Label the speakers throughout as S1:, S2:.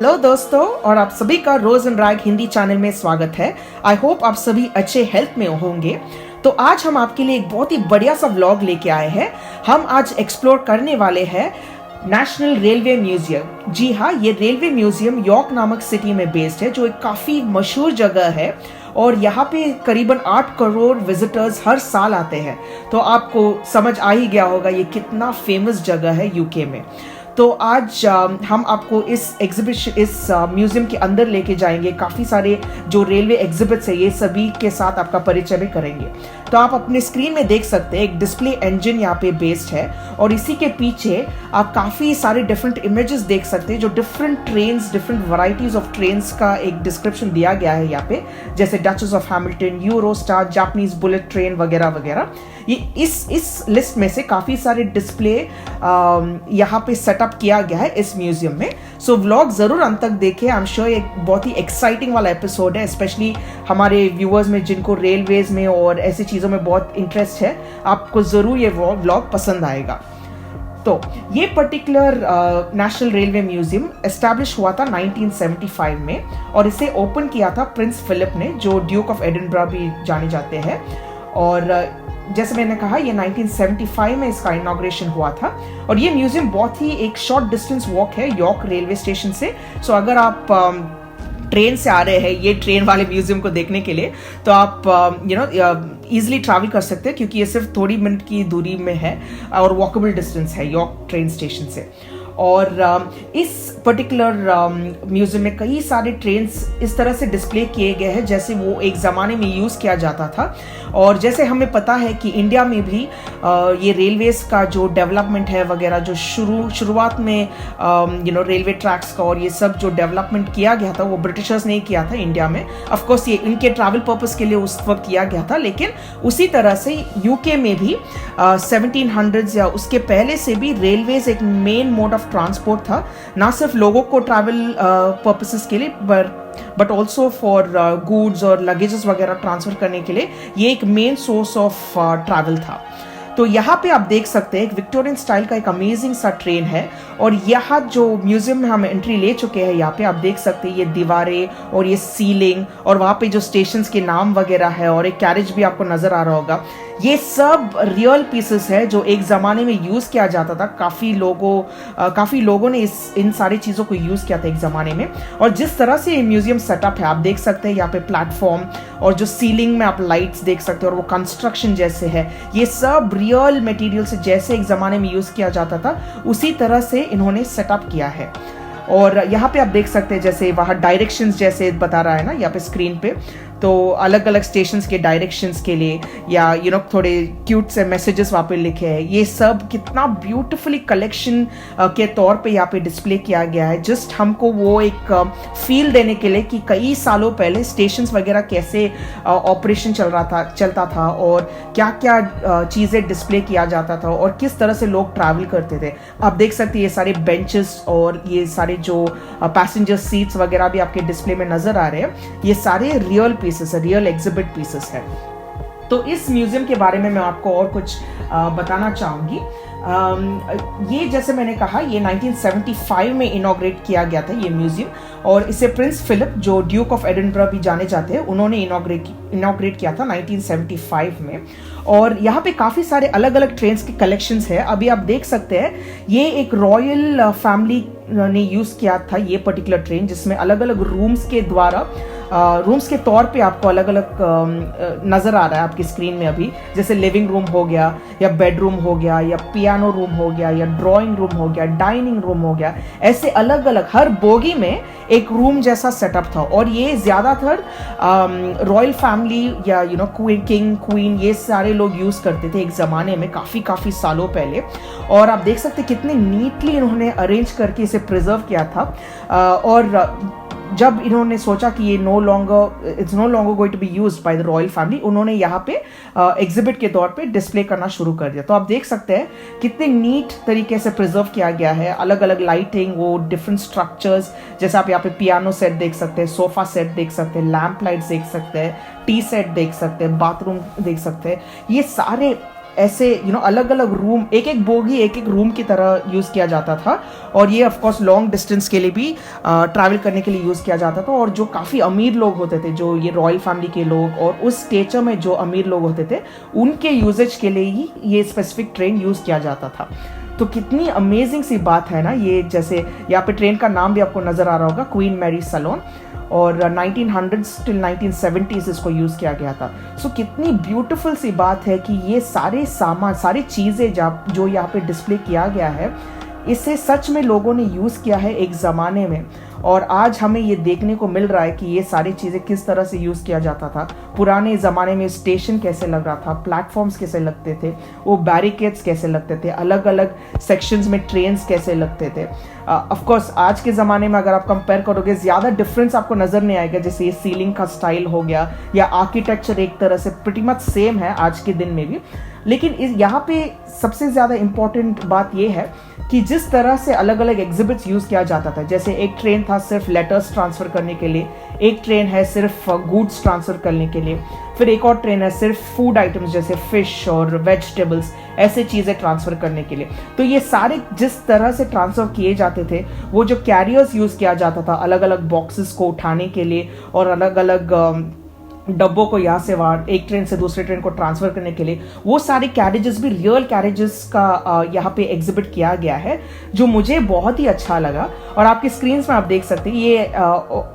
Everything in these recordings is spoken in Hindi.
S1: हेलो दोस्तों, और आप सभी का रोज एंड रैग हिंदी चैनल में स्वागत है। आई होप आप सभी अच्छे हेल्थ में होंगे। तो आज हम आपके लिए एक बहुत ही बढ़िया सा व्लॉग लेके आए हैं। हम आज एक्सप्लोर करने वाले हैं नेशनल रेलवे म्यूजियम। जी हाँ, ये रेलवे म्यूजियम यॉर्क नामक सिटी में बेस्ड है, जो एक काफ़ी मशहूर जगह है और यहाँ पे करीबन 8 करोड़ विजिटर्स हर साल आते हैं। तो आपको समझ आ ही गया होगा ये कितना फेमस जगह है यूके में। तो आज हम आपको इस म्यूजियम के अंदर लेके जाएंगे। काफ़ी सारे जो रेलवे एग्जिबिट्स है, ये सभी के साथ आपका परिचय भी करेंगे। तो आप अपने स्क्रीन में देख सकते हैं एक डिस्प्ले इंजन यहाँ पे बेस्ड है, और इसी के पीछे आप काफ़ी सारे डिफरेंट इमेजेस देख सकते हैं, जो different trains, different varieties of trains का एक डिस्क्रिप्शन दिया गया है यहाँ पे, जैसे duchess of Hamilton, Eurostar, Japanese bullet train वगैरह वगैरह। ये इस लिस्ट में से काफ़ी सारे डिस्प्ले यहाँ पे सेटअप किया गया है इस म्यूजियम में। सो व्लॉग जरूर अंत तक देखें। आई एम श्योर एक बहुत ही एक्साइटिंग वाला एपिसोड है, स्पेशली हमारे व्यूअर्स में जिनको रेलवेज में और ऐसी चीज़ों में बहुत इंटरेस्ट है। आपको ज़रूर ये व्लॉग पसंद आएगा। तो ये particular national railway museum establish हुआ था 1975 में, और इसे ओपन किया था प्रिंस फिलिप ने, जो ड्यूक ऑफ एडिनबरा भी जाने जाते हैं। और जैसे मैंने कहा, ये 1975 में इसका इनॉग्रेशन हुआ था। और ये म्यूजियम बहुत ही एक शॉर्ट डिस्टेंस वॉक है यॉर्क रेलवे स्टेशन से। सो अगर आप ट्रेन से आ रहे हैं ये ट्रेन वाले म्यूजियम को देखने के लिए, तो आप ईजिली ट्रैवल कर सकते हैं, क्योंकि ये सिर्फ थोड़ी मिनट की दूरी में है और वॉकेबल डिस्टेंस है यॉर्क ट्रेन स्टेशन से। और इस पर्टिकुलर म्यूजियम में कई सारे ट्रेन्स इस तरह से डिस्प्ले किए गए हैं जैसे वो एक ज़माने में यूज़ किया जाता था। और जैसे हमें पता है कि इंडिया में भी ये रेलवेज़ का जो डेवलपमेंट है वगैरह, जो शुरुआत में रेलवे ट्रैक्स का और ये सब जो डेवलपमेंट किया गया था, वो ब्रिटिशर्स ने किया था इंडिया में। ऑफ कोर्स ये इनके ट्रैवल पर्पस के लिए उस वक्त किया गया था, लेकिन उसी तरह से यूके में भी 1700s या उसके पहले से भी रेलवेज एक मेन मोड ऑफ ट्रांसपोर्ट था, ना सिर्फ लोगों को ट्रैवल पर्पसेस के लिए बट ऑल्सो फॉर गुड्स और लगेजेस वगैरह ट्रांसफर करने के लिए ये एक मेन सोर्स ऑफ ट्रैवल था। तो यहाँ पे आप देख सकते हैं एक विक्टोरियन स्टाइल का एक अमेजिंग सा ट्रेन है, और यहाँ जो म्यूजियम में हम एंट्री ले चुके हैं, यहाँ पे आप देख सकते हैं ये दीवारें और ये सीलिंग, और वहाँ पे जो स्टेशंस के नाम वगैरह है, और एक कैरेज भी आपको नजर आ रहा होगा। ये सब रियल पीसेस है जो एक ज़माने में यूज़ किया जाता था। काफ़ी लोगों ने इन सारी चीज़ों को यूज़ किया था एक ज़माने में। और जिस तरह से ये म्यूजियम सेटअप है, आप देख सकते हैं यहाँ पे प्लेटफॉर्म और जो सीलिंग में आप लाइट्स देख सकते हो, और वो कंस्ट्रक्शन जैसे है, ये सब रियल मटेरियल से जैसे एक ज़माने में यूज़ किया जाता था उसी तरह से इन्होंने सेटअप किया है। और यहाँ पे आप देख सकते हैं जैसे वहाँ डायरेक्शंस जैसे बता रहा है ना यहाँ पे स्क्रीन पे, तो अलग अलग स्टेशंस के डायरेक्शंस के लिए या थोड़े क्यूट से मैसेजेस वहाँ पे लिखे हैं। ये सब कितना ब्यूटीफुली कलेक्शन के तौर पे यहाँ पे डिस्प्ले किया गया है, जस्ट हमको वो एक फील देने के लिए कि कई सालों पहले स्टेशंस वगैरह कैसे ऑपरेशन चलता था और क्या क्या चीज़ें डिस्प्ले किया जाता था और किस तरह से लोग ट्रैवल करते थे। आप देख सकते हैं ये सारे बेंचेस और ये सारे जो पैसेंजर सीट्स वगैरह भी आपके डिस्प्ले में नजर आ रहे हैं। ये सारे रियल पीसेस है, रियल एग्जिबिट पीसेस है। तो इस म्यूजियम के बारे में मैं आपको और कुछ बताना चाहूँगी। ये जैसे मैंने कहा, ये 1975 में इनॉग्रेट किया गया था ये म्यूजियम, और इसे प्रिंस फिलिप, जो ड्यूक ऑफ एडिनबरा भी जाने जाते हैं, उन्होंने इनॉग्रेट किया था 1975 में। और यहाँ पे काफ़ी सारे अलग अलग ट्रेन्स के कलेक्शंस है। अभी आप देख सकते हैं ये एक रॉयल फैमिली ने यूज़ किया था ये पर्टिकुलर ट्रेन, जिसमें अलग अलग रूम्स के तौर पे आपको अलग अलग नज़र आ रहा है आपकी स्क्रीन में अभी, जैसे लिविंग रूम हो गया, या बेडरूम हो गया, या पियानो रूम हो गया, या ड्राइंग रूम हो गया, डाइनिंग रूम हो गया। ऐसे अलग अलग हर बोगी में एक रूम जैसा सेटअप था। और ये ज़्यादातर रॉयल फैमिली या किंग क्वीन ये सारे लोग यूज़ करते थे एक ज़माने में, काफ़ी सालों पहले। और आप देख सकते कितने नीटली इन्होंने अरेंज करके इसे प्रिजर्व किया था। और जब इन्होंने सोचा कि ये it's no longer going to be used by the royal family, उन्होंने यहाँ पे एग्जिबिट के तौर पे डिस्प्ले करना शुरू कर दिया। तो आप देख सकते हैं कितने नीट तरीके से प्रिजर्व किया गया है, अलग अलग लाइटिंग, वो डिफरेंट स्ट्रक्चर्स, जैसे आप यहाँ पे पियानो सेट देख सकते हैं, सोफा सेट देख सकते हैं, लैम्प लाइट्स देख सकते हैं, टी सेट देख सकते हैं, बाथरूम देख सकते हैं। ये सारे ऐसे अलग अलग रूम, एक एक बोगी एक एक रूम की तरह यूज़ किया जाता था। और ये ऑफ कोर्स लॉन्ग डिस्टेंस के लिए भी ट्रैवल करने के लिए यूज़ किया जाता था। और जो काफ़ी अमीर लोग होते थे, जो ये रॉयल फैमिली के लोग और उस स्टेचर में जो अमीर लोग होते थे, उनके यूजेज के लिए ही ये स्पेसिफिक ट्रेन यूज़ किया जाता था। तो कितनी अमेजिंग सी बात है ना ये। जैसे यहाँ पे ट्रेन का नाम भी आपको नज़र आ रहा होगा, क्वीन मैरी सलोन, और 1900s टिल 1970s इसको यूज़ किया गया था। सो कितनी ब्यूटीफुल सी बात है कि ये सारे सामान, सारी चीज़ें जो यहाँ पे डिस्प्ले किया गया है, इसे सच में लोगों ने यूज़ किया है एक ज़माने में। और आज हमें ये देखने को मिल रहा है कि ये सारी चीज़ें किस तरह से यूज़ किया जाता था। पुराने ज़माने में स्टेशन कैसे लग रहा था, प्लेटफॉर्म्स कैसे लगते थे, वो बैरिकेड्स कैसे लगते थे, अलग अलग सेक्शंस में ट्रेन्स कैसे लगते थे। ऑफ कोर्स आज के ज़माने में अगर आप कंपेयर करोगे, ज़्यादा डिफरेंस आपको नज़र नहीं आएगा। जैसे ये सीलिंग का स्टाइल हो गया या आर्किटेक्चर एक तरह से प्रिटी मच सेम है आज के दिन में भी। लेकिन यहाँ पे सबसे ज़्यादा इम्पॉर्टेंट बात यह है कि जिस तरह से अलग अलग एग्जिबिट्स यूज़ किया जाता था, जैसे एक ट्रेन था सिर्फ लेटर्स ट्रांसफ़र करने के लिए, एक ट्रेन है सिर्फ गुड्स ट्रांसफ़र करने के लिए, फिर एक और ट्रेन है सिर्फ फूड आइटम्स जैसे फिश और वेजिटेबल्स, ऐसे चीज़ें ट्रांसफ़र करने के लिए। तो ये सारे जिस तरह से ट्रांसफ़र किए जाते थे, वो जो कैरियर्स यूज़ किया जाता था अलग अलग बॉक्सेस को उठाने के लिए और अलग अलग डब्बों को यहाँ से वहाँ एक ट्रेन से दूसरे ट्रेन को ट्रांसफ़र करने के लिए, वो सारे कैरेजेस भी रियल कैरेजेस का यहाँ पे एग्जिबिट किया गया है, जो मुझे बहुत ही अच्छा लगा। और आपकी स्क्रीन्स में आप देख सकते हैं ये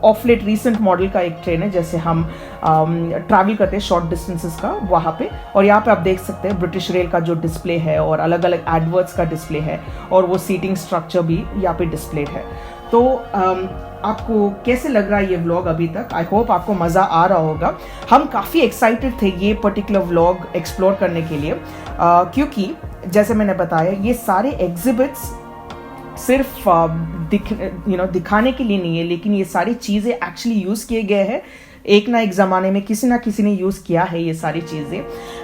S1: ऑफ लेट रिसेंट मॉडल का एक ट्रेन है, जैसे हम ट्रैवल करते हैं शॉर्ट डिस्टेंसेस का वहाँ पे। और यहाँ पे आप देख सकते हैं ब्रिटिश रेल का जो डिस्प्ले है और अलग अलग एडवर्ट्स का डिस्प्ले है, और वो सीटिंग स्ट्रक्चर भी यहाँ पे डिस्प्लेड है। तो आपको कैसे लग रहा है ये व्लॉग अभी तक? आई होप आपको मज़ा आ रहा होगा। हम काफ़ी एक्साइटेड थे ये पर्टिकुलर व्लॉग एक्सप्लोर करने के लिए, क्योंकि जैसे मैंने बताया ये सारे एग्जिबिट्स सिर्फ दिखाने के लिए नहीं है, लेकिन ये सारी चीज़ें एक्चुअली यूज़ किए गए हैं। एक ना एक ज़माने में किसी ना किसी ने यूज़ किया है ये सारी चीज़ें।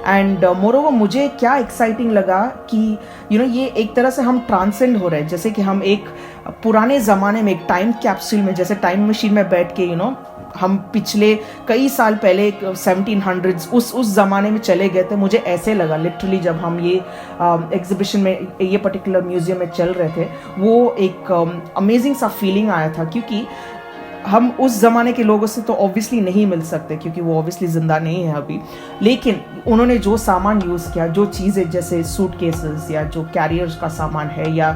S1: एंड मोरोवर मुझे क्या एक्साइटिंग लगा कि ये एक तरह से हम ट्रांसेंड हो रहे हैं, जैसे कि हम एक पुराने ज़माने में एक टाइम कैप्सूल में, जैसे टाइम मशीन में बैठ के हम पिछले कई साल पहले 1700s उस ज़माने में चले गए थे। मुझे ऐसे लगा लिटरली जब हम ये एग्जीबिशन में, ये पर्टिकुलर म्यूज़ियम में चल रहे थे, वो एक अमेजिंग सा फीलिंग आया था। क्योंकि हम उस ज़माने के लोगों से तो ऑब्वियसली नहीं मिल सकते, क्योंकि वो ऑब्वियसली ज़िंदा नहीं है अभी, लेकिन उन्होंने जो सामान यूज़ किया, जो चीज़ें जैसे सूट केसेस या जो कैरियर्स का सामान है, या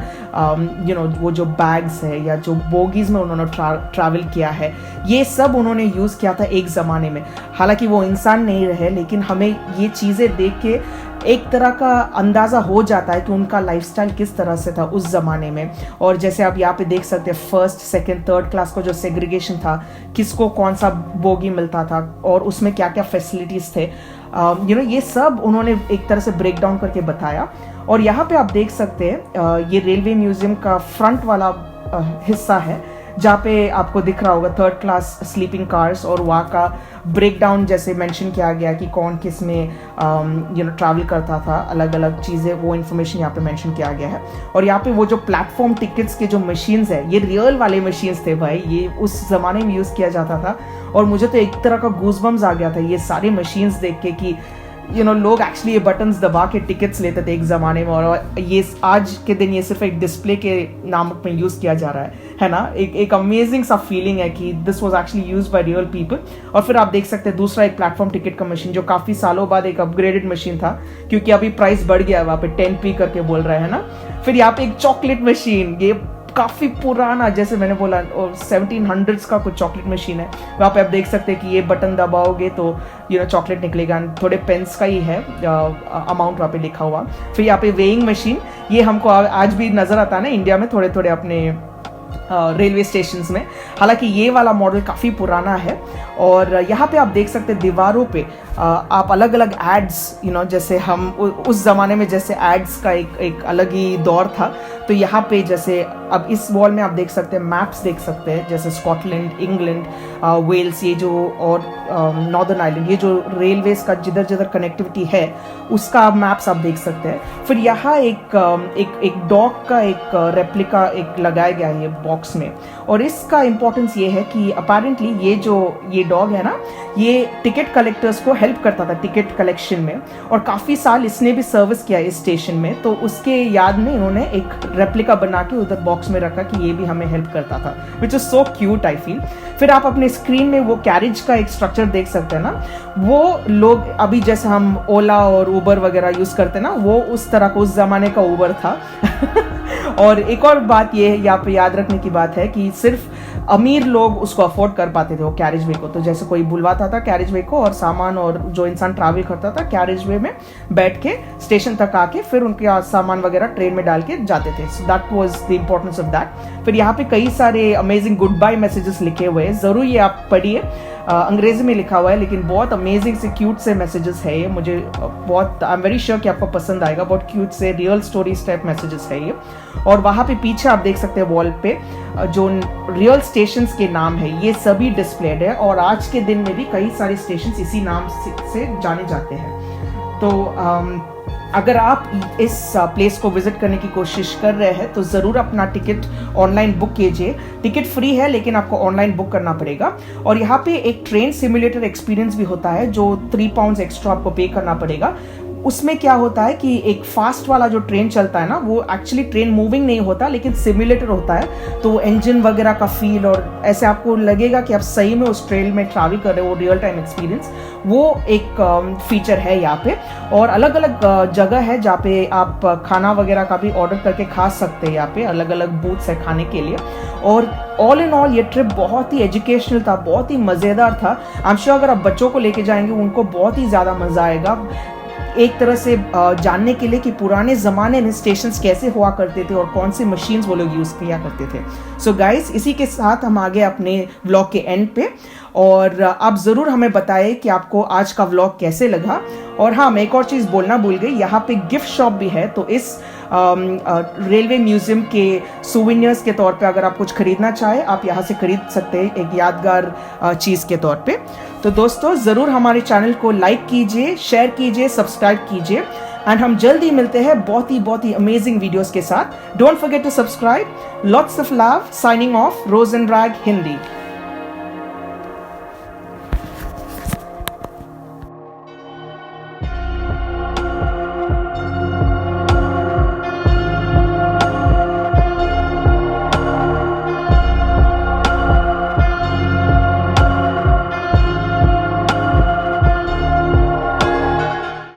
S1: वो जो बैग्स है, या जो बोगीज़ में उन्होंने ट्रैवल किया है, ये सब उन्होंने यूज़ किया था एक ज़माने में। हालांकि वो इंसान नहीं रहे, लेकिन हमें ये चीज़ें देख के एक तरह का अंदाज़ा हो जाता है कि उनका लाइफस्टाइल किस तरह से था उस ज़माने में। और जैसे आप यहाँ पे देख सकते हैं फर्स्ट सेकंड थर्ड क्लास का जो सेग्रीगेशन था, किसको कौन सा बोगी मिलता था और उसमें क्या क्या फैसिलिटीज़ थे, ये सब उन्होंने एक तरह से ब्रेक डाउन करके बताया। और यहाँ पे आप देख सकते हैं ये रेलवे म्यूज़ियम का फ्रंट वाला हिस्सा है, जहाँ पे आपको दिख रहा होगा थर्ड क्लास स्लीपिंग कार्स, और वहाँ का ब्रेक डाउन जैसे मेंशन किया गया कि कौन किस में ट्रैवल करता था, अलग अलग चीज़ें, वो इन्फॉर्मेशन यहाँ पे मेंशन किया गया है। और यहाँ पे वो जो प्लेटफॉर्म टिकट्स के जो मशीन्स है, ये रियल वाले मशीन्स थे भाई, ये उस ज़माने में यूज़ किया जाता था। और मुझे तो एक तरह का गूज़बम्स आ गया था ये सारे मशीन्स देख के कि लोग एक्चुअली ये बटन्स दबा के टिकट्स लेते थे एक ज़माने में, और ये आज के दिन ये सिर्फ एक डिस्प्ले के नाम में यूज़ किया जा रहा है ना। एक अमेजिंग सा फीलिंग है कि this was actually used by real people. और फिर आप देख सकते हैं दूसरा एक प्लेटफॉर्म टिकट का मशीन, जो काफ़ी सालों बाद एक अपग्रेडेड मशीन था, क्योंकि अभी प्राइस बढ़ गया है, वहाँ पे 10p करके बोल रहे हैं ना। फिर यहाँ पे एक चॉकलेट मशीन, ये काफ़ी पुराना, जैसे मैंने बोला 1700s का कुछ चॉकलेट मशीन है। वहाँ पे आप देख सकते हैं कि ये बटन दबाओगे तो चॉकलेट निकलेगा, थोड़े पेंस का ही है अमाउंट वहाँ पे लिखा हुआ। फिर यहाँ पे वेइंग मशीन, ये हमको आज भी नज़र आता है ना इंडिया में थोड़े थोड़े अपने रेलवे स्टेशंस में। हालांकि ये वाला मॉडल काफ़ी पुराना है। और यहाँ पे आप देख सकते हैं दीवारों पे आप अलग अलग एड्स, जैसे हम उस ज़माने में जैसे एड्स का एक अलग ही दौर था, तो यहाँ पे जैसे अब इस वॉल में आप देख सकते हैं मैप्स देख सकते हैं, जैसे स्कॉटलैंड, इंग्लैंड, वेल्स, ये जो और नॉर्दर्न आयरलैंड, ये जो रेलवेज का जिधर जिधर कनेक्टिविटी है उसका मैप्स आप देख सकते हैं। फिर यहाँ एक डॉग का एक रेप्लिका एक लगाया गया है, ये बॉक्स में। और इसका इम्पोर्टेंस ये है कि अपेरेंटली ये डॉग है ना, ये टिकट कलेक्टर्स को हेल्प करता था टिकट कलेक्शन में, और काफ़ी साल इसने भी सर्विस किया इस स्टेशन में। तो उसके याद में इन्होंने एक रेप्लिका बना के उधर बॉक्स में रखा कि ये भी हमें हेल्प करता था, which is so cute I feel. फिर आप अपने स्क्रीन में वो कैरेज का एक स्ट्रक्चर देख सकते हैं ना, वो लोग अभी जैसे हम ओला और उबर वगैरह यूज़ करते हैं ना, वो उस तरह का उस ज़माने का उबर था। और एक और बात ये यहाँ पे याद रखने की बात है कि सिर्फ अमीर लोग उसको अफोर्ड कर पाते थे वो कैरेज वे को। तो जैसे कोई बुलवाता था कैरेज वे को, और सामान और जो इंसान ट्रैवल करता था कैरेज वे में बैठ के स्टेशन तक आके फिर उनके सामान वगैरह ट्रेन में डाल के जाते थे। So that was the importance of that. फिर यहाँ पे कई सारे अमेजिंग गुड बाय मैसेजेस लिखे हुए हैं, ज़रूर ये आप पढ़िए। अंग्रेजी में लिखा हुआ है लेकिन बहुत अमेजिंग से क्यूट से मैसेजेस है ये। मुझे बहुत, आई एम वेरी श्योर कि आपको पसंद आएगा। बहुत क्यूट से रियल स्टोरीज टाइप मैसेजेस है ये। और वहाँ पे पीछे आप देख सकते हैं वॉल पे जो रियल स्टेशंस के नाम है ये सभी डिस्प्लेड है, और आज के दिन में भी कई सारे स्टेशंस इसी नाम से जाने जाते हैं। तो अगर आप इस प्लेस को विजिट करने की कोशिश कर रहे हैं तो ज़रूर अपना टिकट ऑनलाइन बुक कीजिए। टिकट फ्री है लेकिन आपको ऑनलाइन बुक करना पड़ेगा। और यहाँ पे एक ट्रेन सिमुलेटर एक्सपीरियंस भी होता है जो 3 पाउंड एक्स्ट्रा आपको पे करना पड़ेगा। उसमें क्या होता है कि एक फास्ट वाला जो ट्रेन चलता है ना, वो एक्चुअली ट्रेन मूविंग नहीं होता लेकिन सिमुलेटर होता है। तो इंजन वगैरह का फील और ऐसे आपको लगेगा कि आप सही में उस ट्रेन में ट्रैवल कर रहे हो, रियल टाइम एक्सपीरियंस, वो एक फीचर है यहाँ पे। और अलग अलग जगह है जहाँ पे आप खाना वगैरह का भी ऑर्डर करके खा सकते हैं। यहाँ पे अलग अलग बूथ्स है खाने के लिए। और ऑल इन ऑल ये ट्रिप बहुत ही एजुकेशनल था, बहुत ही मज़ेदार था। आई एम श्योर अगर आप बच्चों को लेके जाएंगे उनको बहुत ही ज़्यादा मज़ा आएगा, एक तरह से जानने के लिए कि पुराने ज़माने में स्टेशंस कैसे हुआ करते थे और कौन सी मशीन्स वो लोग यूज़ किया करते थे। सो गाइस, इसी के साथ हम आ गए अपने व्लॉग के एंड पे। और आप ज़रूर हमें बताएं कि आपको आज का व्लॉग कैसे लगा। और हाँ, मैं एक और चीज़ बोलना भूल गई, यहाँ पे गिफ्ट शॉप भी है। तो इस रेलवे म्यूज़ियम के सुविनियर्स के तौर पे अगर आप कुछ खरीदना चाहें आप यहाँ से खरीद सकते हैं, एक यादगार चीज़ के तौर पे। तो दोस्तों, ज़रूर हमारे चैनल को लाइक कीजिए, शेयर कीजिए, सब्सक्राइब कीजिए। एंड हम जल्दी मिलते हैं बहुत ही अमेजिंग वीडियोस के साथ। Don't forget to subscribe. Lots of love. Signing off, Rose and Rag Hindi.